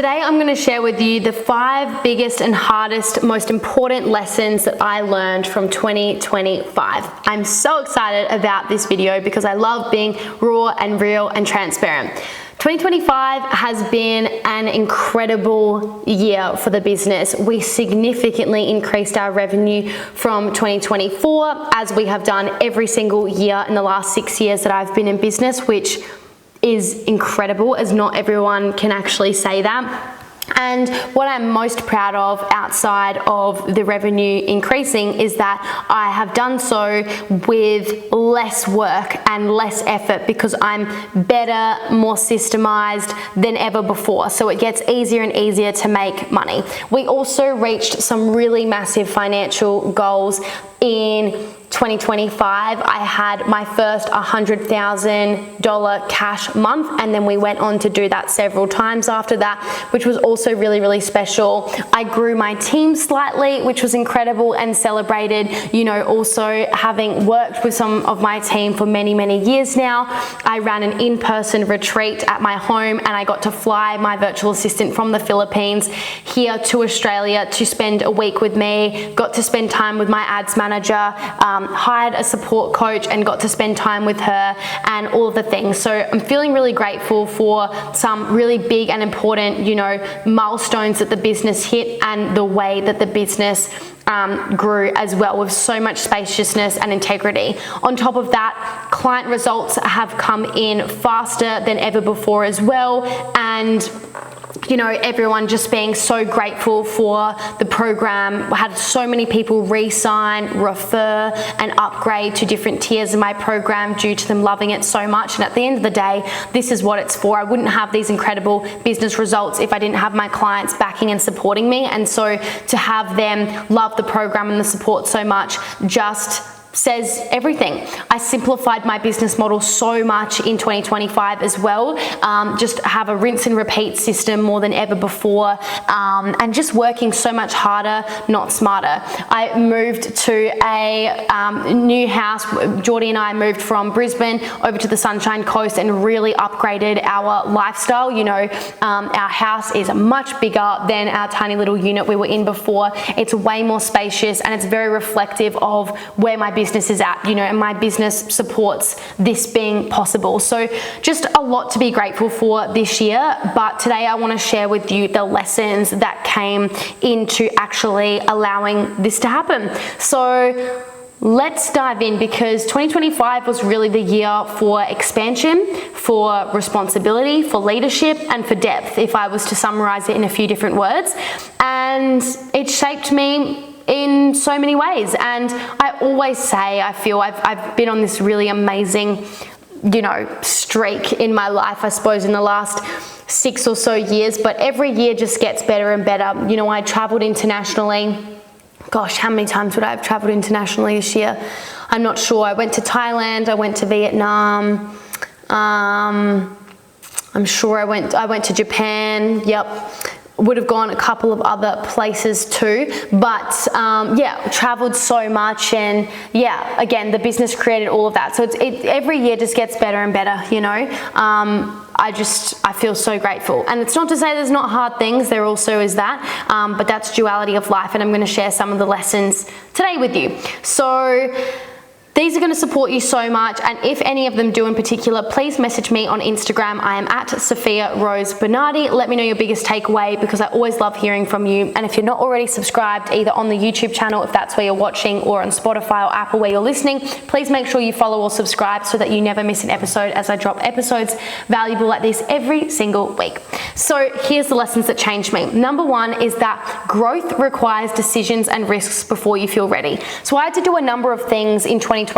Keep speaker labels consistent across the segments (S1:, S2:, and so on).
S1: Today I'm going to share with you the 5 biggest and hardest, most important lessons that I learned from 2025. I'm so excited about this video because I love being raw and real and transparent. 2025 has been an incredible year for the business. We significantly increased our revenue from 2024, as we have done every single year in the last 6 years that I've been in business, which is incredible, as not everyone can actually say that. And what I'm most proud of outside of the revenue increasing is that I have done so with less work and less effort because I'm better, more systemized than ever before. So it gets easier and easier to make money. We also reached some really massive financial goals in 2025. I had my first $100,000 cash month, and then we went on to do that several times after that, which was also really, really special. I grew my team slightly, which was incredible and celebrated. You know, also having worked with some of my team for many, many years now, I ran an in-person retreat at my home, and I got to fly my virtual assistant from the Philippines here to Australia to spend a week with me, got to spend time with my ads manager, hired a support coach and got to spend time with her and all of the things. So I'm feeling really grateful for some really big and important, you know, milestones that the business hit and the way that the business grew as well, with so much spaciousness and integrity. On top of that, client results have come in faster than ever before as well, and you know, everyone just being so grateful for the program. I had so many people re-sign, refer, and upgrade to different tiers of my program due to them loving it so much. And at the end of the day, this is what it's for. I wouldn't have these incredible business results if I didn't have my clients backing and supporting me. And so to have them love the program and the support so much just says everything. I simplified my business model so much in 2025 as well. Just have a rinse and repeat system more than ever before, and just working so much harder, not smarter. I moved to a new house. Geordie and I moved from Brisbane over to the Sunshine Coast and really upgraded our lifestyle. You know, our house is much bigger than our tiny little unit we were in before. It's way more spacious, and it's very reflective of where my business is at, you know, and my business supports this being possible. So just a lot to be grateful for this year. But today I want to share with you the lessons that came into actually allowing this to happen. So let's dive in, because 2025 was really the year for expansion, for responsibility, for leadership, and for depth, if I was to summarize it in a few different words. And it shaped me in so many ways. And I always say, I feel I've been on this really amazing, you know, streak in my life, I suppose, in the last 6 or so years, but every year just gets better and better. You know, I traveled internationally. Gosh, how many times would I have traveled internationally this year? I'm not sure. I went to Thailand, I went to Vietnam, I'm sure I went to Japan, yep. Would have gone a couple of other places too, but yeah, traveled so much, and yeah, again, the business created all of that. So every year just gets better and better, you know. I feel so grateful. And it's not to say there's not hard things, there also is that, but that's duality of life, and I'm going to share some of the lessons today with you. So these are going to support you so much, and if any of them do in particular, please message me on Instagram. I am at Sophia Rose Bernardi. Let me know your biggest takeaway, because I always love hearing from you. And if you're not already subscribed, either on the YouTube channel, if that's where you're watching, or on Spotify or Apple where you're listening, please make sure you follow or subscribe so that you never miss an episode, as I drop episodes valuable like this every single week. So here's the lessons that changed me. Number 1 is that growth requires decisions and risks before you feel ready. So I had to do a number of things in 2025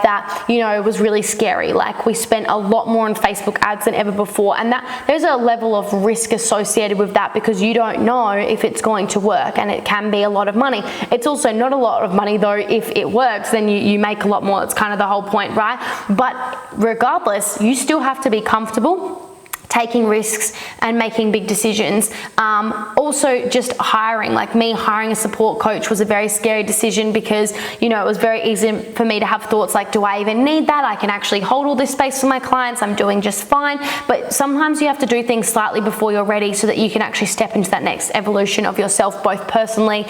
S1: that, you know, was really scary. Like, we spent a lot more on Facebook ads than ever before, and that there's a level of risk associated with that, because you don't know if it's going to work, and it can be a lot of money. It's also not a lot of money though. If it works, then you make a lot more. It's kind of the whole point, right? But regardless, you still have to be comfortable taking risks and making big decisions. Also just hiring, like me hiring a support coach was a very scary decision because, you know, it was very easy for me to have thoughts like, do I even need that? I can actually hold all this space for my clients. I'm doing just fine. But sometimes you have to do things slightly before you're ready so that you can actually step into that next evolution of yourself, both personally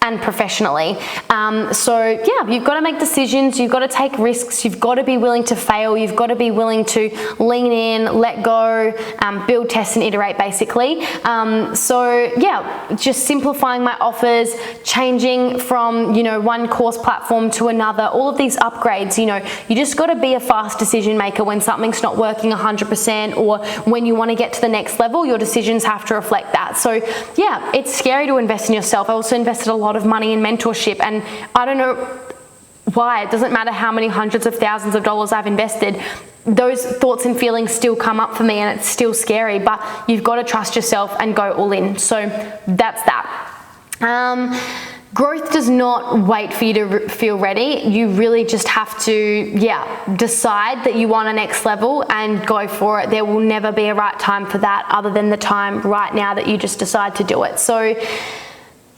S1: and professionally. So yeah, you've got to make decisions, you've got to take risks, you've got to be willing to fail, you've got to be willing to lean in, let go, build, test and iterate basically. So yeah, just simplifying my offers, changing from, you know, one course platform to another, all of these upgrades, you know, you just got to be a fast decision maker when something's not working 100%, or when you want to get to the next level, your decisions have to reflect that. So yeah, it's scary to invest in yourself. I also invested a lot of money in mentorship, and I don't know why, it doesn't matter how many hundreds of thousands of dollars I've invested, those thoughts and feelings still come up for me and it's still scary, but you've got to trust yourself and go all in. So that's that. Growth does not wait for you to feel ready. You really just have to, decide that you want a next level and go for it. There will never be a right time for that other than the time right now that you just decide to do it. So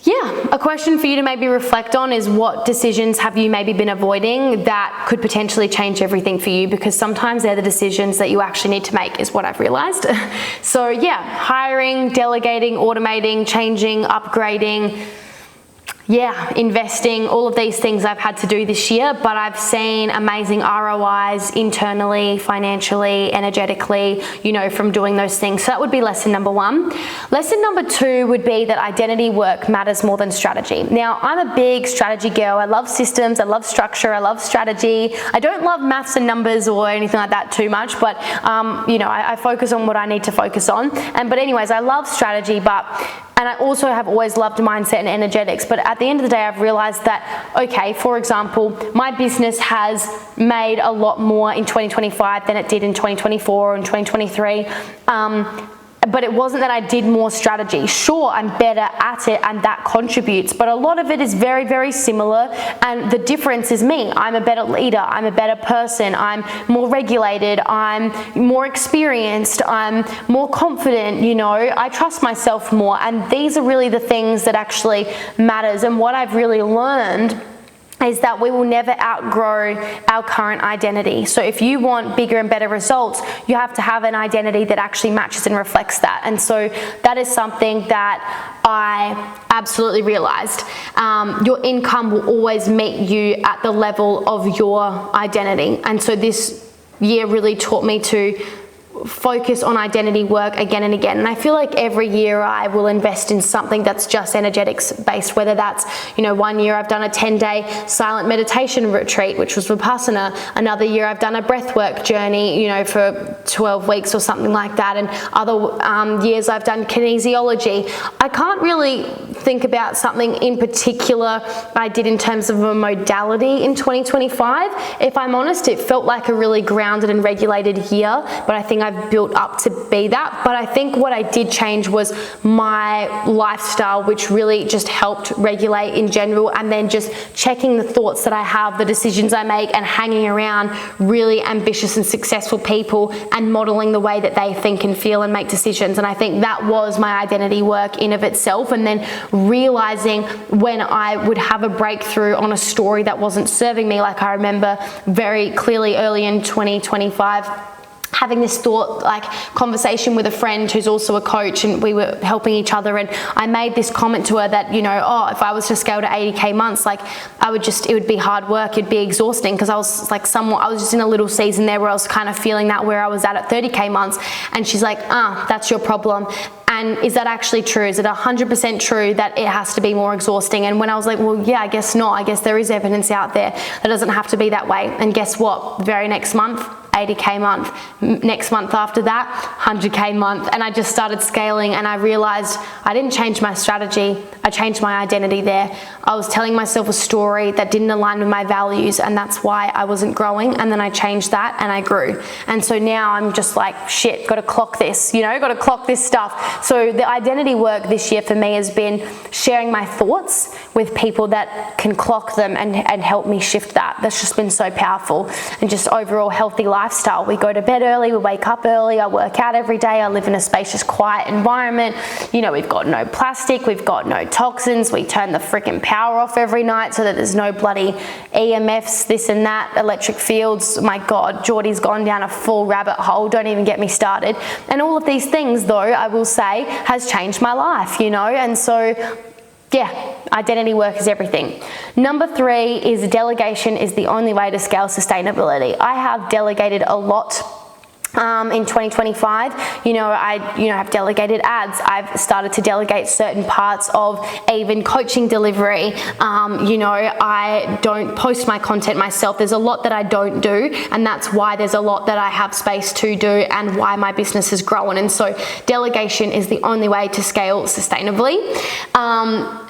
S1: yeah, a question for you to maybe reflect on is, what decisions have you maybe been avoiding that could potentially change everything for you? Because sometimes they're the decisions that you actually need to make, is what I've realized. So yeah, hiring, delegating, automating, changing, upgrading, investing, all of these things I've had to do this year, but I've seen amazing ROIs internally, financially, energetically, you know, from doing those things. So that would be lesson number one. Lesson number two would be that identity work matters more than strategy. Now, I'm a big strategy girl. I love systems, I love structure, I love strategy. I don't love maths and numbers or anything like that too much, but you know, I focus on what I need to focus on. But anyways, I love strategy, and I also have always loved mindset and energetics. But at the end of the day, I've realized that, okay, for example, my business has made a lot more in 2025 than it did in 2024 or in 2023. But it wasn't that I did more strategy. Sure, I'm better at it and that contributes, but a lot of it is very, very similar, and the difference is me. I'm a better leader, I'm a better person, I'm more regulated, I'm more experienced, I'm more confident, you know, I trust myself more, and these are really the things that actually matters. And what I've really learned is that we will never outgrow our current identity. So if you want bigger and better results, you have to have an identity that actually matches and reflects that. And so that is something that I absolutely realized. Your income will always meet you at the level of your identity. And so this year really taught me to focus on identity work again and again. And I feel like every year I will invest in something that's just energetics based, whether that's, you know, one year I've done a 10-day silent meditation retreat, which was Vipassana. Another year I've done a breathwork journey, you know, for 12 weeks or something like that. And other years I've done kinesiology. I can't really think about something in particular I did in terms of a modality in 2025. If I'm honest, it felt like a really grounded and regulated year, but I think I've built up to be that. But I think what I did change was my lifestyle, which really just helped regulate in general, and then just checking the thoughts that I have, the decisions I make, and hanging around really ambitious and successful people and modeling the way that they think and feel and make decisions. And I think that was my identity work in of itself. And then realizing when I would have a breakthrough on a story that wasn't serving me, like I remember very clearly early in 2025 having this thought, like, conversation with a friend who's also a coach, and we were helping each other, and I made this comment to her that, you know, if I was to scale to 80K months, like, it would be hard work, it'd be exhausting, because I was like I was just in a little season there where I was kind of feeling that where I was at 30K months. And she's like, that's your problem. And is that actually true? Is it 100% true that it has to be more exhausting? And when I was like, well, yeah, I guess not. I guess there is evidence out there that doesn't have to be that way. And guess what? Very next month, 80K month. Next month after that, 100K month. And I just started scaling, and I realized I didn't change my strategy. I changed my identity there. I was telling myself a story that didn't align with my values, and that's why I wasn't growing. And then I changed that and I grew. And so now I'm just like, shit, got to clock this, you know, got to clock this stuff. So the identity work this year for me has been sharing my thoughts with people that can clock them and help me shift that. That's just been so powerful, and just overall healthy life lifestyle. We go to bed early, we wake up early, I work out every day, I live in a spacious, quiet environment. You know, we've got no plastic, we've got no toxins, we turn the freaking power off every night so that there's no bloody EMFs, this and that, electric fields. My God, Geordie's gone down a full rabbit hole, don't even get me started. And all of these things, though, I will say, has changed my life, you know, and so yeah, identity work is everything. Number 3 is delegation is the only way to scale sustainability. I have delegated a lot in 2025. I have delegated ads. I've started to delegate certain parts of even coaching delivery. I don't post my content myself. There's a lot that I don't do, and that's why there's a lot that I have space to do and why my business has grown. And so delegation is the only way to scale sustainably.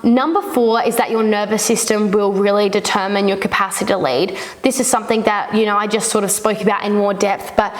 S1: Number 4 is that your nervous system will really determine your capacity to lead. This is something that, I just sort of spoke about in more depth, but,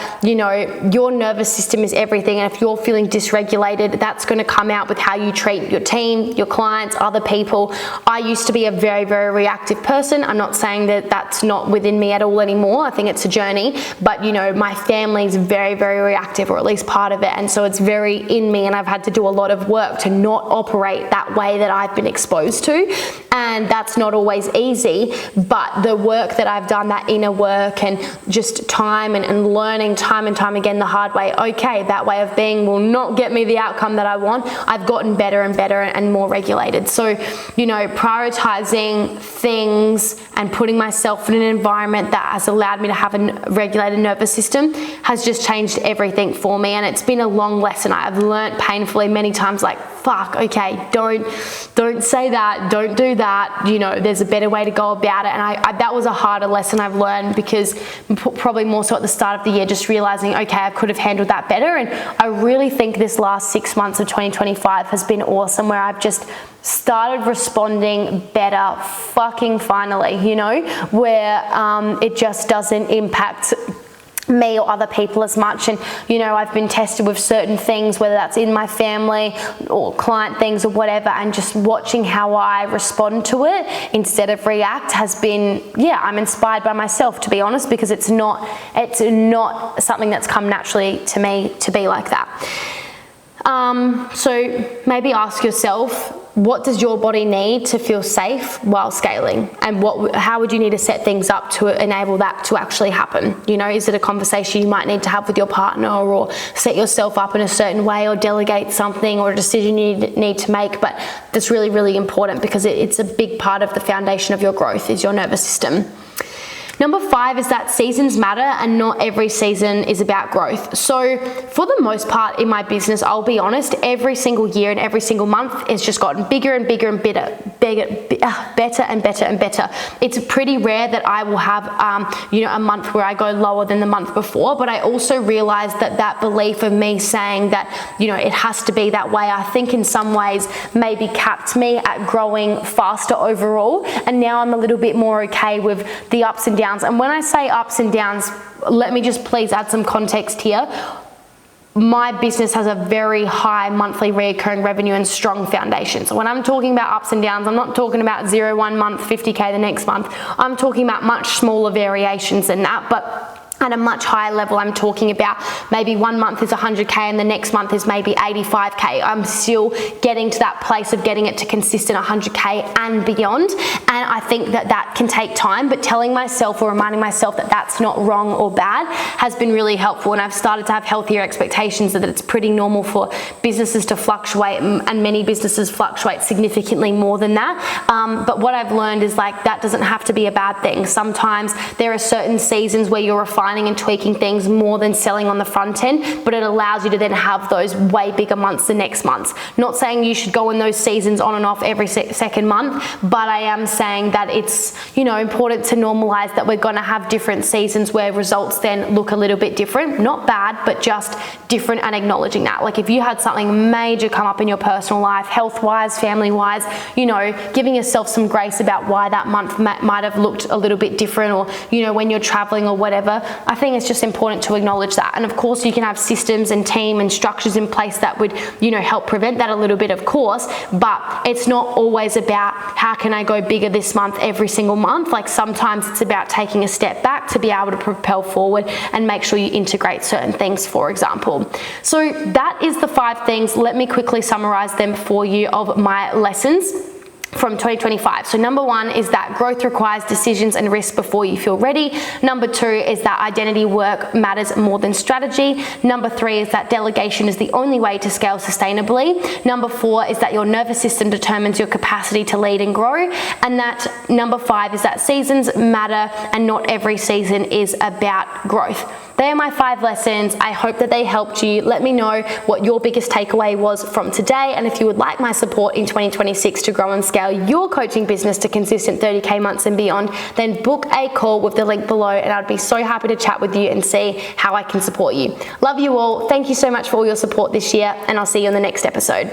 S1: your nervous system is everything. And if you're feeling dysregulated, that's going to come out with how you treat your team, your clients, other people. I used to be a very, very reactive person. I'm not saying that that's not within me at all anymore. I think it's a journey, but my family is very, very reactive, or at least part of it. And so it's very in me, and I've had to do a lot of work to not operate that way that I've been exposed to. And that's not always easy, but the work that I've done, that inner work and just time and learning time and time again the hard way, okay, that way of being will not get me the outcome that I want. I've gotten better and better and more regulated. So, prioritizing things and putting myself in an environment that has allowed me to have a regulated nervous system has just changed everything for me. And it's been a long lesson. I've learned painfully many times, like, fuck, okay, don't say that, don't do that, there's a better way to go about it. And I that was a harder lesson I've learned, because probably more so at the start of the year, just realizing, okay, I could have handled that better. And I really think this last 6 months of 2025 has been awesome, where I've just started responding better, fucking finally, where it just doesn't impact me or other people as much. And I've been tested with certain things, whether that's in my family or client things or whatever, and just watching how I respond to it instead of react has been, I'm inspired by myself, to be honest, because it's not something that's come naturally to me to be like that. So maybe ask yourself, what does your body need to feel safe while scaling? And how would you need to set things up to enable that to actually happen? Is it a conversation you might need to have with your partner, or set yourself up in a certain way, or delegate something, or a decision you need to make? But that's really, really important, because it's a big part of the foundation of your growth is your nervous system. Number 5 is that seasons matter, and not every season is about growth. So for the most part in my business, I'll be honest, every single year and every single month it's just gotten bigger and bigger and better and better and better. It's pretty rare that I will have a month where I go lower than the month before, but I also realize that belief of me saying that it has to be that way, I think in some ways maybe capped me at growing faster overall. And now I'm a little bit more okay with the ups and downs. And when I say ups and downs, let me just please add some context here. My business has a very high monthly recurring revenue and strong foundation. So when I'm talking about ups and downs, I'm not talking about 0 one month, 50K the next month. I'm talking about much smaller variations than that. But at a much higher level, I'm talking about maybe 1 month is 100K and the next month is maybe 85K. I'm still getting to that place of getting it to consistent 100K and beyond. And I think that can take time, but telling myself or reminding myself that that's not wrong or bad has been really helpful. And I've started to have healthier expectations that it's pretty normal for businesses to fluctuate, and many businesses fluctuate significantly more than that. But what I've learned is that doesn't have to be a bad thing. Sometimes there are certain seasons where you're refining and tweaking things more than selling on the front end, but it allows you to then have those way bigger months the next months. Not saying you should go in those seasons on and off every second month, but I am saying that it's important to normalize that we're going to have different seasons where results then look a little bit different. Not bad, but just different, and acknowledging that. Like if you had something major come up in your personal life, health-wise, family-wise, giving yourself some grace about why that month might have looked a little bit different, or when you're traveling or whatever, I think it's just important to acknowledge that. And of course, you can have systems and team and structures in place that would, help prevent that a little bit, of course, but it's not always about how can I go bigger this month every single month. Like sometimes it's about taking a step back to be able to propel forward and make sure you integrate certain things, for example. So that is the 5 things. Let me quickly summarize them for you of my lessons from 2025. So number 1 is that growth requires decisions and risk before you feel ready. Number 2 is that identity work matters more than strategy. Number 3 is that delegation is the only way to scale sustainably. Number 4 is that your nervous system determines your capacity to lead and grow. And that number 5 is that seasons matter and not every season is about growth. They are my 5 lessons. I hope that they helped you. Let me know what your biggest takeaway was from today. And if you would like my support in 2026 to grow and scale your coaching business to consistent 30K months and beyond, then book a call with the link below and I'd be so happy to chat with you and see how I can support you. Love you all. Thank you so much for all your support this year and I'll see you in the next episode.